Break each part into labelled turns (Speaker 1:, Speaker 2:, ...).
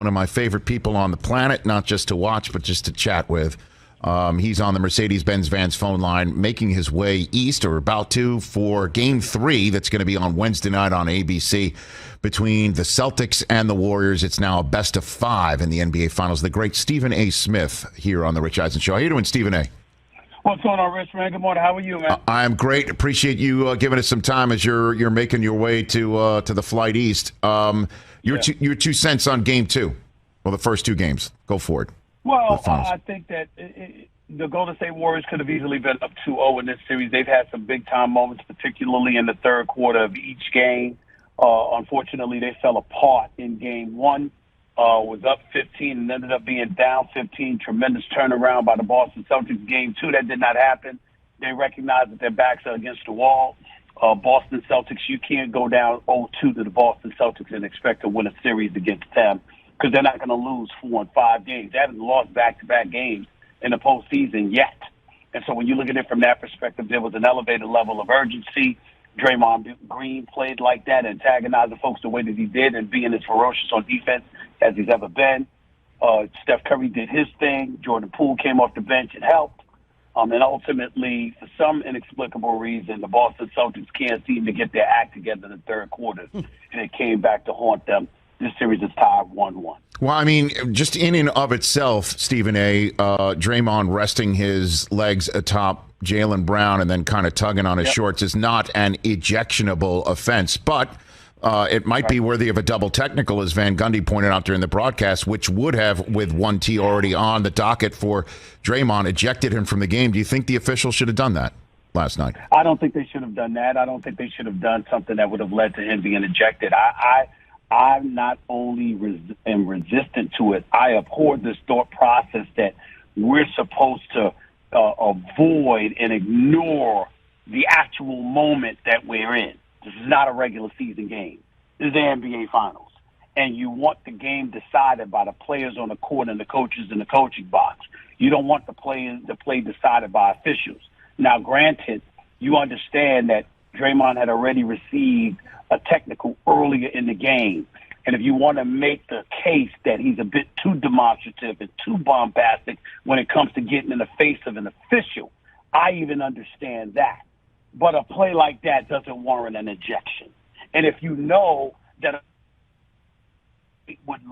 Speaker 1: one of my favorite people on the planet, not just to watch, but just to chat with. He's on the Mercedes-Benz Vans phone line, making his way east, or about to, for Game 3 that's going to be on Wednesday night on ABC between the Celtics and the Warriors. It's now a best of 5 in the NBA Finals. The great Stephen A. Smith here on The Rich Eisen Show. How you doing, Stephen A.?
Speaker 2: What's going on, Rich, man? Good morning. How are you, man?
Speaker 1: I'm great. Appreciate you giving us some time as you're making your way to the flight east. Your 2 cents on Game 2. Well, the first 2 games. Go for it.
Speaker 2: Well, I think that the Golden State Warriors could have easily been up 2-0 in this series. They've had some big-time moments, particularly in the third quarter of each game. Unfortunately, they fell apart in Game 1. Was up 15 and ended up being down 15. Tremendous turnaround by the Boston Celtics. Game 2, that did not happen. They recognized that their backs are against the wall. Boston Celtics, you can't go down 0-2 to the Boston Celtics and expect to win a series against them, because they're not going to lose 4 and 5 games. They haven't lost back-to-back games in the postseason yet. And so when you look at it from that perspective, there was an elevated level of urgency. Draymond Green played like that, antagonizing folks the way that he did and being as ferocious on defense as he's ever been. Steph Curry did his thing. Jordan Poole came off the bench and helped. And ultimately, for some inexplicable reason, the Boston Celtics can't seem to get their act together in the third quarter, and it came back to haunt them. This series is tied 1-1.
Speaker 1: Well, I mean, just in and of itself, Stephen A., Draymond resting his legs atop Jaylen Brown and then kind of tugging on his shorts is not an ejectionable offense, but it might be worthy of a double technical, as Van Gundy pointed out during the broadcast, which would have, with 1T already on the docket for Draymond, ejected him from the game. Do you think the officials should have done that last night?
Speaker 2: I don't think they should have done that. I don't think they should have done something that would have led to him being ejected. I'm not only am resistant to it, I abhor this thought process that we're supposed to avoid and ignore the actual moment that we're in. This is not a regular season game. This is the NBA Finals. And you want the game decided by the players on the court and the coaches in the coaching box. You don't want the play decided by officials. Now, granted, you understand that Draymond had already received a technical earlier in the game. And if you want to make the case that he's a bit too demonstrative and too bombastic when it comes to getting in the face of an official, I even understand that. But a play like that doesn't warrant an ejection. And if you know that it would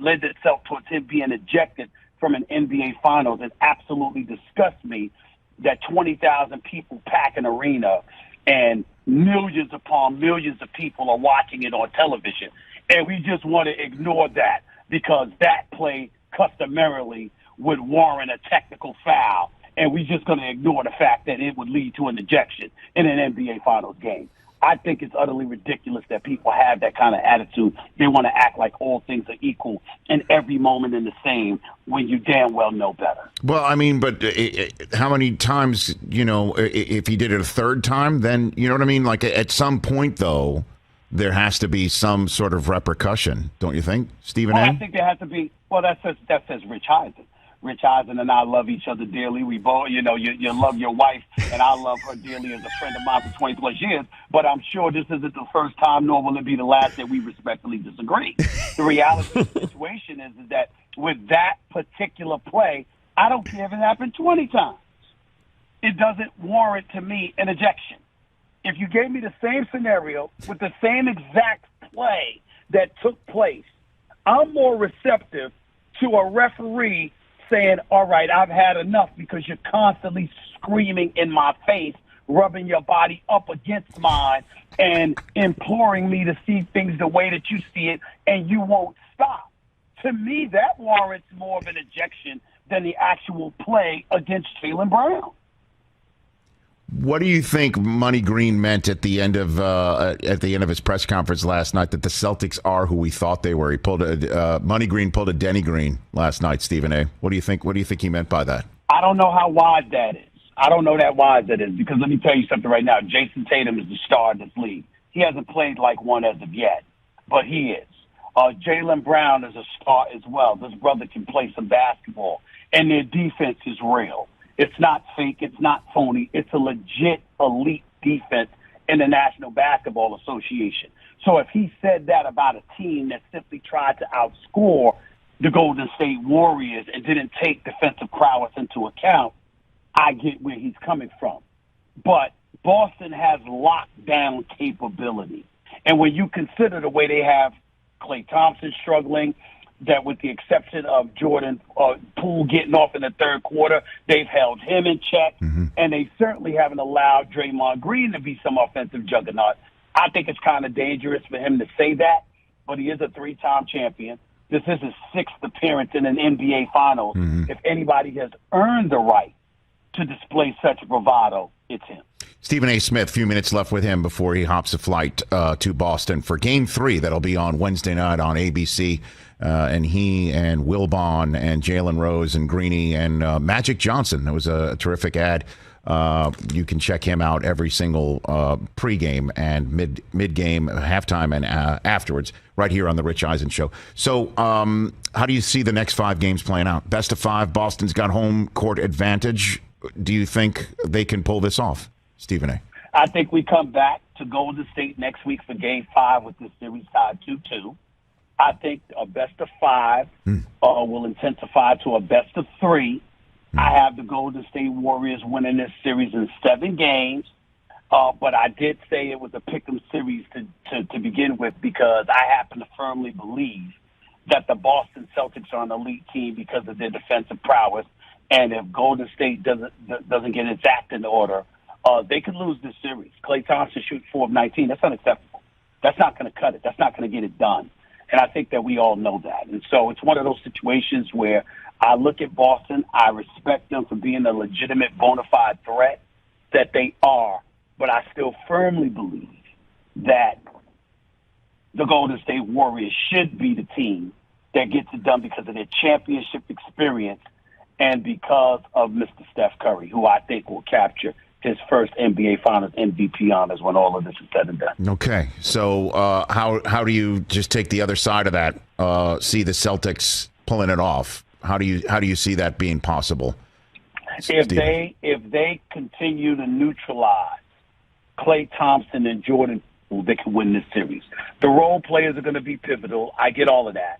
Speaker 2: lend itself towards him being ejected from an NBA Finals, it absolutely disgusts me that 20,000 people pack an arena and millions upon millions of people are watching it on television. And we just want to ignore that because that play customarily would warrant a technical foul. And we're just going to ignore the fact that it would lead to an ejection in an NBA Finals game. I think it's utterly ridiculous that people have that kind of attitude. They want to act like all things are equal and every moment in the same when you damn well know better.
Speaker 1: Well, I mean, but how many times, if he did it a third time, then, you know what I mean? Like at some point, though, there has to be some sort of repercussion, don't you think, Stephen A.?
Speaker 2: I think there has to be. Well, that says Rich Eisen. Rich Eisen and I love each other dearly. We both, you love your wife, and I love her dearly as a friend of mine for 20 plus years. But I'm sure this isn't the first time, nor will it be the last that we respectfully disagree. The reality of the situation is that with that particular play, I don't care if it happened 20 times. It doesn't warrant to me an ejection. If you gave me the same scenario with the same exact play that took place, I'm more receptive to a referee saying, all right, I've had enough because you're constantly screaming in my face, rubbing your body up against mine and imploring me to see things the way that you see it, and you won't stop. To me, that warrants more of an ejection than the actual play against Jaylen Brown.
Speaker 1: What do you think Money Green meant at the end of his press conference last night, that the Celtics are who we thought they were? He pulled Money Green pulled a Denny Green last night, Stephen A. What do you think? What do you think he meant by that?
Speaker 2: I don't know how wise that is. I don't know that wise that is, because let me tell you something right now. Jason Tatum is the star of this league. He hasn't played like one as of yet, but he is. Jaylen Brown is a star as well. This brother can play some basketball, and their defense is real. It's not fake. It's not phony. It's a legit elite defense in the National Basketball Association. So if he said that about a team that simply tried to outscore the Golden State Warriors and didn't take defensive prowess into account, I get where he's coming from. But Boston has lockdown capability. And when you consider the way they have Klay Thompson struggling, that with the exception of Jordan Poole getting off in the third quarter, they've held him in check. And they certainly haven't allowed Draymond Green to be some offensive juggernaut. I think it's kind of dangerous for him to say that, but he is a three-time champion. This is his sixth appearance in an NBA Finals. If anybody has earned the right to display such bravado, it's him.
Speaker 1: Stephen A. Smith, few minutes left with him before he hops a flight to Boston for Game 3. That'll be on Wednesday night on ABC. And he and Wilbon and Jalen Rose and Greeny and Magic Johnson. That was a terrific ad. You can check him out every single pregame and mid-game, halftime, and afterwards, right here on the Rich Eisen Show. So how do you see the next 5 games playing out? Best of 5, Boston's got home court advantage. Do you think they can pull this off, Stephen A.?
Speaker 2: I think we come back to Golden State next week for Game 5 with this series tied 2-2. I think a best of 5 will intensify to a best of 3. I have the Golden State Warriors winning this series in 7 games, but I did say it was a pick'em series to begin with because I happen to firmly believe that the Boston Celtics are an elite team because of their defensive prowess, and if Golden State doesn't get its act in order, they could lose this series. Klay Thompson shoots 4 of 19. That's unacceptable. That's not going to cut it. That's not going to get it done. And I think that we all know that. And so it's one of those situations where I look at Boston, I respect them for being a legitimate bona fide threat that they are, but I still firmly believe that the Golden State Warriors should be the team that gets it done because of their championship experience and because of Mr. Steph Curry, who I think will capture his first NBA Finals MVP honors when all of this is said and done.
Speaker 1: Okay, so how do you just take the other side of that? See the Celtics pulling it off. How do you see that being possible?
Speaker 2: If they continue to neutralize Klay Thompson and Jordan Poole, they can win this series. The role players are going to be pivotal. I get all of that.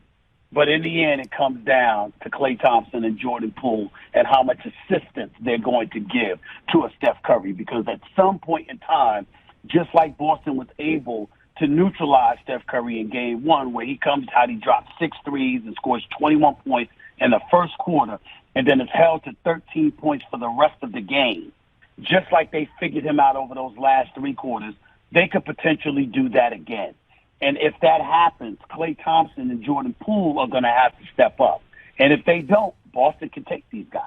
Speaker 2: But in the end, it comes down to Klay Thompson and Jordan Poole and how much assistance they're going to give to a Steph Curry. Because at some point in time, just like Boston was able to neutralize Steph Curry in Game 1, where he comes out, he drops 6 threes and scores 21 points in the first quarter, and then is held to 13 points for the rest of the game. Just like they figured him out over those last 3 quarters, they could potentially do that again. And if that happens, Klay Thompson and Jordan Poole are going to have to step up. And if they don't, Boston can take these guys.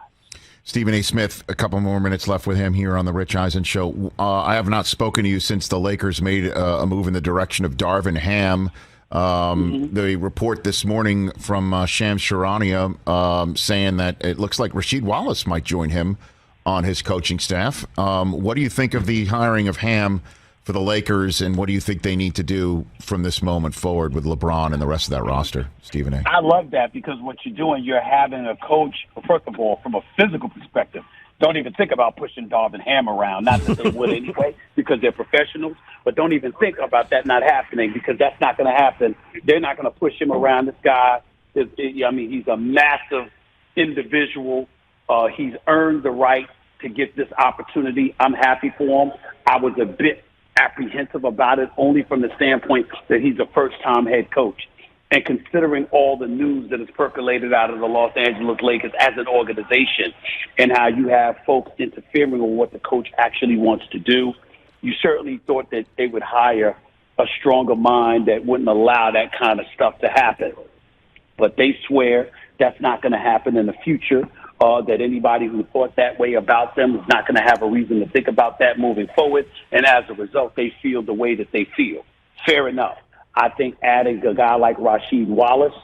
Speaker 1: Stephen A. Smith, a couple more minutes left with him here on the Rich Eisen Show. I have not spoken to you since the Lakers made a move in the direction of Darvin Ham. The report this morning from Shams Charania saying that it looks like Rasheed Wallace might join him on his coaching staff. What do you think of the hiring of Ham for the Lakers, and what do you think they need to do from this moment forward with LeBron and the rest of that roster, Stephen A.?
Speaker 2: I love that because what you're doing, you're having a coach, first of all, from a physical perspective, don't even think about pushing Darvin Ham around. Not that they would anyway because they're professionals, but don't even think about that not happening because that's not going to happen. They're not going to push him around. This guy, he's a massive individual. He's earned the right to get this opportunity. I'm happy for him. I was a bit apprehensive about it only from the standpoint that he's a first-time head coach. And considering all the news that has percolated out of the Los Angeles Lakers as an organization and how you have folks interfering with what the coach actually wants to do, you certainly thought that they would hire a stronger mind that wouldn't allow that kind of stuff to happen. But they swear that's not going to happen in the future, that anybody who thought that way about them is not going to have a reason to think about that moving forward. And as a result, they feel the way that they feel. Fair enough. I think adding a guy like Rasheed Wallace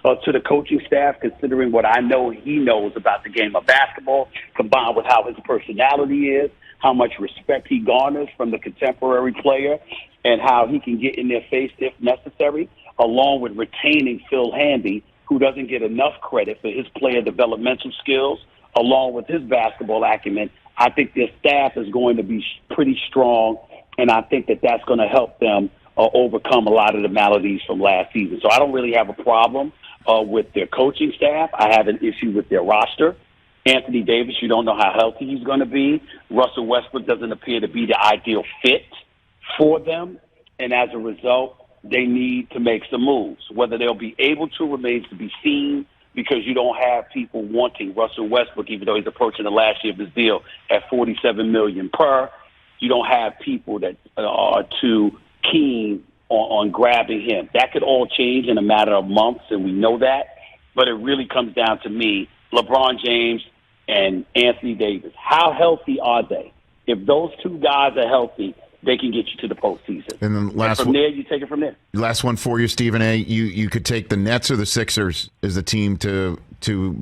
Speaker 2: to the coaching staff, considering what I know he knows about the game of basketball, combined with how his personality is, how much respect he garners from the contemporary player, and how he can get in their face if necessary, along with retaining Phil Handy, who doesn't get enough credit for his player developmental skills, along with his basketball acumen. I think their staff is going to be pretty strong, and I think that that's going to help them overcome a lot of the maladies from last season. So I don't really have a problem with their coaching staff. I have an issue with their roster. Anthony Davis, you don't know how healthy he's going to be. Russell Westbrook doesn't appear to be the ideal fit for them. And as a result, they need to make some moves. Whether they'll be able to remains to be seen, because you don't have people wanting Russell Westbrook, even though he's approaching the last year of his deal at $47 million per. You don't have people that are too keen on grabbing him. That could all change in a matter of months, and we know that. But it really comes down to me, LeBron James and Anthony Davis. How healthy are they? If those two guys are healthy, they can get you to the postseason. And then from there, you take it from there.
Speaker 1: Last one for you, Stephen A. You could take the Nets or the Sixers as the team to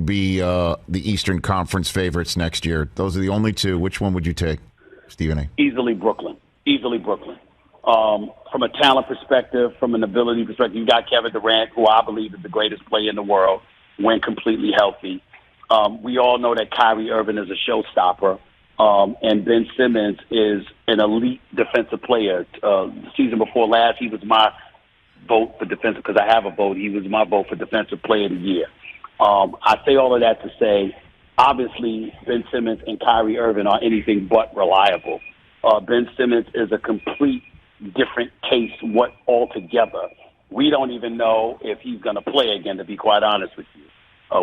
Speaker 1: be the Eastern Conference favorites next year. Those are the only two. Which one would you take, Stephen A?
Speaker 2: Easily Brooklyn. From a talent perspective, from an ability perspective, you got Kevin Durant, who I believe is the greatest player in the world when completely healthy. We all know that Kyrie Irving is a showstopper. And Ben Simmons is an elite defensive player. The season before last, he was my vote for defensive, because I have a vote. He was my vote for defensive player of the year. I say all of that to say, obviously, Ben Simmons and Kyrie Irving are anything but reliable. Ben Simmons is a complete different case altogether. We don't even know if he's going to play again, to be quite honest with you.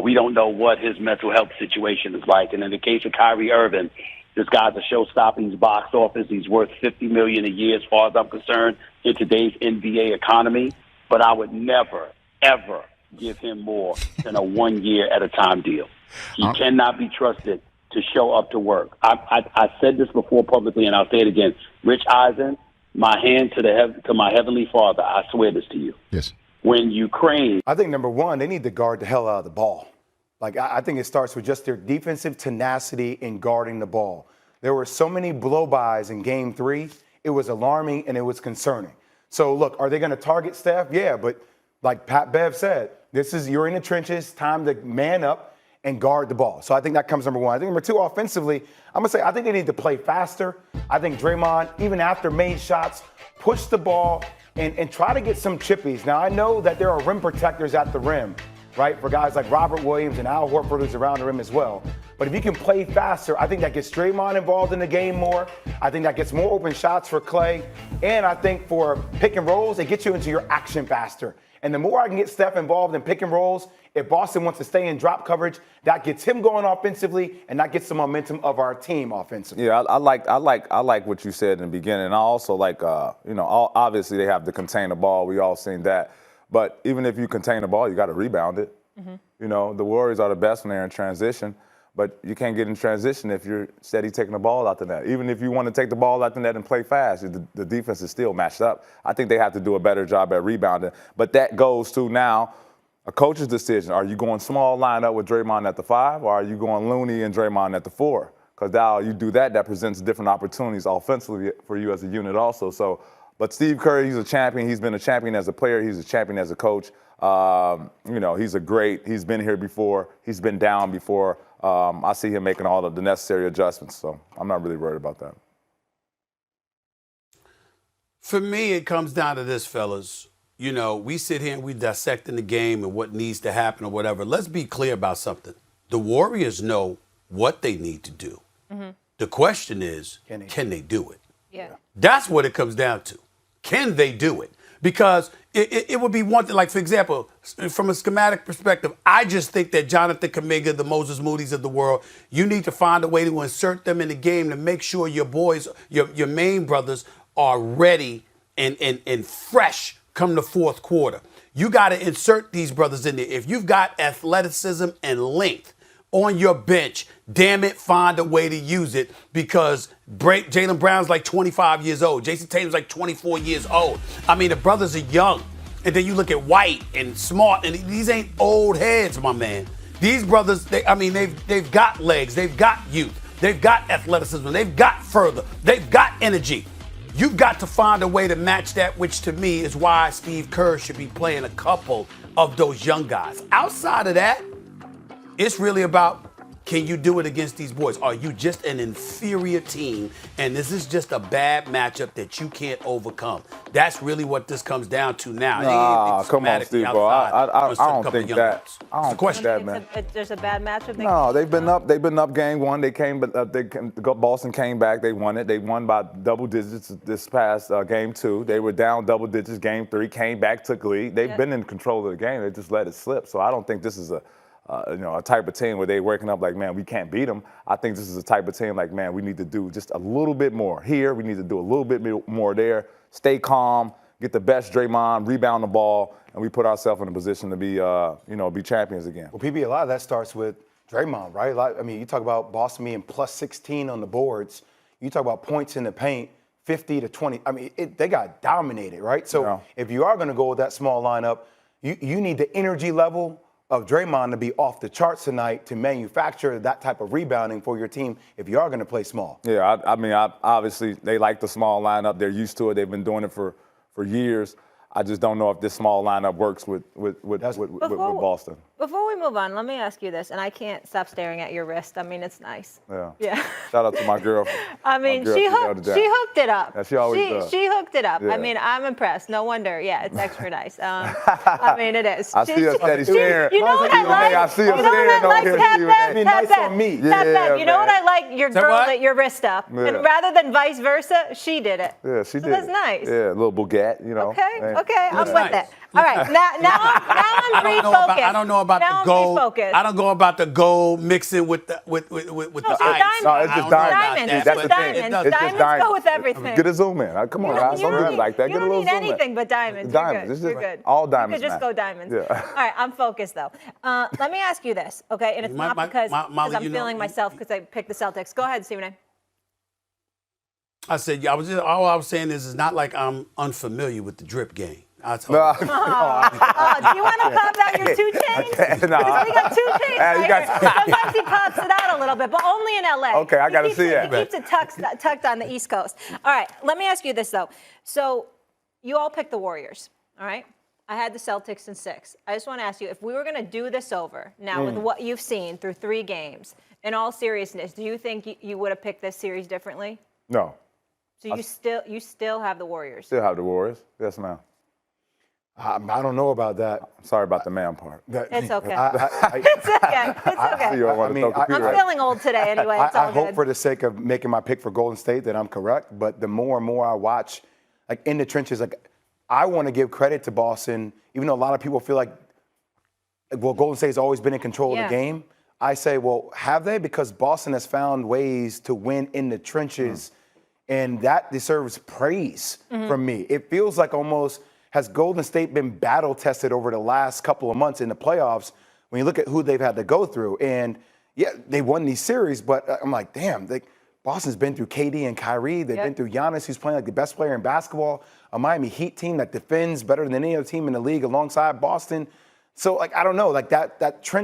Speaker 2: We don't know what his mental health situation is like. And in the case of Kyrie Irving, this guy's a show-stopping. He's box office. He's worth $50 million a year, as far as I'm concerned, in today's NBA economy. But I would never, ever give him more than a one-year-at-a-time deal. He cannot be trusted to show up to work. I said this before publicly, and I'll say it again. Rich Eisen, my hand to my heavenly Father, I swear this to you.
Speaker 1: Yes.
Speaker 2: When Ukraine,
Speaker 3: I think, number one, they need to guard the hell out of the ball. Like, I think it starts with just their defensive tenacity in guarding the ball. There were so many blow-bys in Game 3. It was alarming and it was concerning. So, look, are they going to target Steph? Yeah, but like Pat Bev said, you're in the trenches, time to man up and guard the ball. So I think that comes number one. I think number two, offensively, I'm going to say I think they need to play faster. I think Draymond, even after made shots, push the ball and try to get some chippies. Now, I know that there are rim protectors at the rim, right, for guys like Robert Williams and Al Horford, who's around the rim as well. But if you can play faster, I think that gets Draymond involved in the game more. I think that gets more open shots for Clay. And I think for pick and rolls, it gets you into your action faster. And the more I can get Steph involved in pick and rolls, if Boston wants to stay in drop coverage, that gets him going offensively, and that gets the momentum of our team offensively.
Speaker 4: Yeah, I like what you said in the beginning. And I also like, obviously they have to contain the ball. We all seen that. But even if you contain the ball, you got to rebound it. Mm-hmm. You know, the Warriors are the best when they're in transition, but you can't get in transition if you're steady taking the ball out the net. Even if you want to take the ball out the net and play fast, the defense is still matched up. I think they have to do a better job at rebounding. But that goes to now a coach's decision. Are you going small lineup with Draymond at the 5, or are you going Looney and Draymond at the 4? Because now you do that presents different opportunities offensively for you as a unit also. So, but Steve Kerr, he's a champion. He's been a champion as a player. He's a champion as a coach. He's been here before. He's been down before. I see him making all of the necessary adjustments. So I'm not really worried about that.
Speaker 5: For me, it comes down to this, fellas. You know, we sit here and we dissecting the game and what needs to happen or whatever. Let's be clear about something. The Warriors know what they need to do. Mm-hmm. The question is, can they do it? Yeah. That's what it comes down to. Can they do it? Because it would be one thing, like, for example, from a schematic perspective, I just think that Jonathan Kuminga, the Moses Moody's of the world, you need to find a way to insert them in the game to make sure your boys, your main brothers, are ready and fresh come the fourth quarter. You got to insert these brothers in there. If you've got athleticism and length on your bench, damn it, find a way to use it, because Jaylen Brown's like 25 years old. Jason Tatum's like 24 years old. I mean, the brothers are young. And then you look at White and Smart, and these ain't old heads, my man. These brothers, they've got legs. They've got youth. They've got athleticism. They've got further. They've got energy. You've got to find a way to match that, which to me is why Steve Kerr should be playing a couple of those young guys. Outside of that, it's really about, Can you do it against these boys? Are you just an inferior team, and this is just a bad matchup that you can't overcome? That's really what this comes down to now.
Speaker 4: Nah, come on, Steve, bro. I don't think that. I don't think that, man.
Speaker 6: There's a bad matchup.
Speaker 4: No, they've been up. They've been up game one. They came, but Boston came back. They won it. They won by double digits this past game two. They were down double digits game three. Came back, took lead. They've been in control of the game. They just let it slip. So I don't think this is a type of team where they're waking up like, man, we can't beat them. I think this is a type of team like, man, we need to do just a little bit more here. We need to do a little bit more there. Stay calm, get the best Draymond, rebound the ball, and we put ourselves in a position to be, be champions again.
Speaker 3: Well, PB, a lot of that starts with Draymond, right? I mean, you talk about Boston being plus 16 on the boards. You talk about points in the paint, 50 to 20. I mean, they got dominated, right? So if you are going to go with that small lineup, you need the energy level of Draymond to be off the charts tonight to manufacture that type of rebounding for your team if you are going to play small.
Speaker 4: Yeah, obviously they like the small lineup. They're used to it. They've been doing it for years. I just don't know if this small lineup works with Boston.
Speaker 6: Before we move on, let me ask you this, and I can't stop staring at your wrist. I mean, it's nice.
Speaker 4: Yeah. Shout out to my girl.
Speaker 6: I mean, she hooked it up.
Speaker 4: Yeah, she always does.
Speaker 6: She hooked it up.
Speaker 4: Yeah.
Speaker 6: I mean, I'm impressed. No wonder. Yeah, it's extra nice. I mean, it is.
Speaker 4: I see her steady staring.
Speaker 6: You know what I like?
Speaker 4: I see her staring over here.
Speaker 6: You know what I like? Your girl lit your wrist up.
Speaker 4: Yeah.
Speaker 6: And rather than vice versa, she did it.
Speaker 4: Yeah, she did.
Speaker 6: That's nice.
Speaker 4: Yeah, a little baguette, you know.
Speaker 6: Okay, I'm with it. All right, now I'm refocused.
Speaker 5: I don't know about the gold. I don't know about the gold mixing with the ice.
Speaker 4: No, it's just diamonds.
Speaker 6: That's the thing. Diamonds go with everything.
Speaker 4: Get a zoom in. Come on, guys. Don't do it like that. Get a little zoom in.
Speaker 6: You don't need anything but diamonds.
Speaker 4: Diamonds.
Speaker 6: You're good.
Speaker 4: All diamonds.
Speaker 6: You could just go diamonds.
Speaker 4: Yeah.
Speaker 6: All right, I'm focused though. Let me ask you this, okay? And it's not because I'm feeling myself because I picked the Celtics. Go ahead, Stephen A.
Speaker 5: I said, all I was saying is it's not like I'm unfamiliar with the drip game. Do you
Speaker 6: want to pop out your 2 chains?
Speaker 4: No.
Speaker 6: Because we got 2 chains right here. Sometimes he pops it out a little bit, but only in L.A.
Speaker 4: Okay, I got to see it.
Speaker 6: He keeps it tucked on the East Coast. All right, let me ask you this, though. So you all picked the Warriors, all right? I had the Celtics in 6. I just want to ask you, if we were going to do this over, now with what you've seen through 3 games, in all seriousness, do you think you would have picked this series differently?
Speaker 4: No.
Speaker 6: So you still have the Warriors?
Speaker 4: Still have the Warriors. Yes, ma'am.
Speaker 3: I don't know about that.
Speaker 4: Sorry about the man part.
Speaker 6: It's okay. It's okay. I'm feeling old today anyway. It's all
Speaker 3: I hope for the sake of making my pick for Golden State that I'm correct, but the more and more I watch, like in the trenches, like I want to give credit to Boston, even though a lot of people feel like, well, Golden State's always been in control of the game. I say, well, have they? Because Boston has found ways to win in the trenches, and that deserves praise from me. It feels like almost has Golden State been battle tested over the last couple of months in the playoffs when you look at who they've had to go through. And yeah, they won these series, but I'm like, damn, Boston's been through KD and Kyrie. They've been through Giannis, who's playing like the best player in basketball, a Miami Heat team that defends better than any other team in the league alongside Boston. So, like, I don't know, like that trench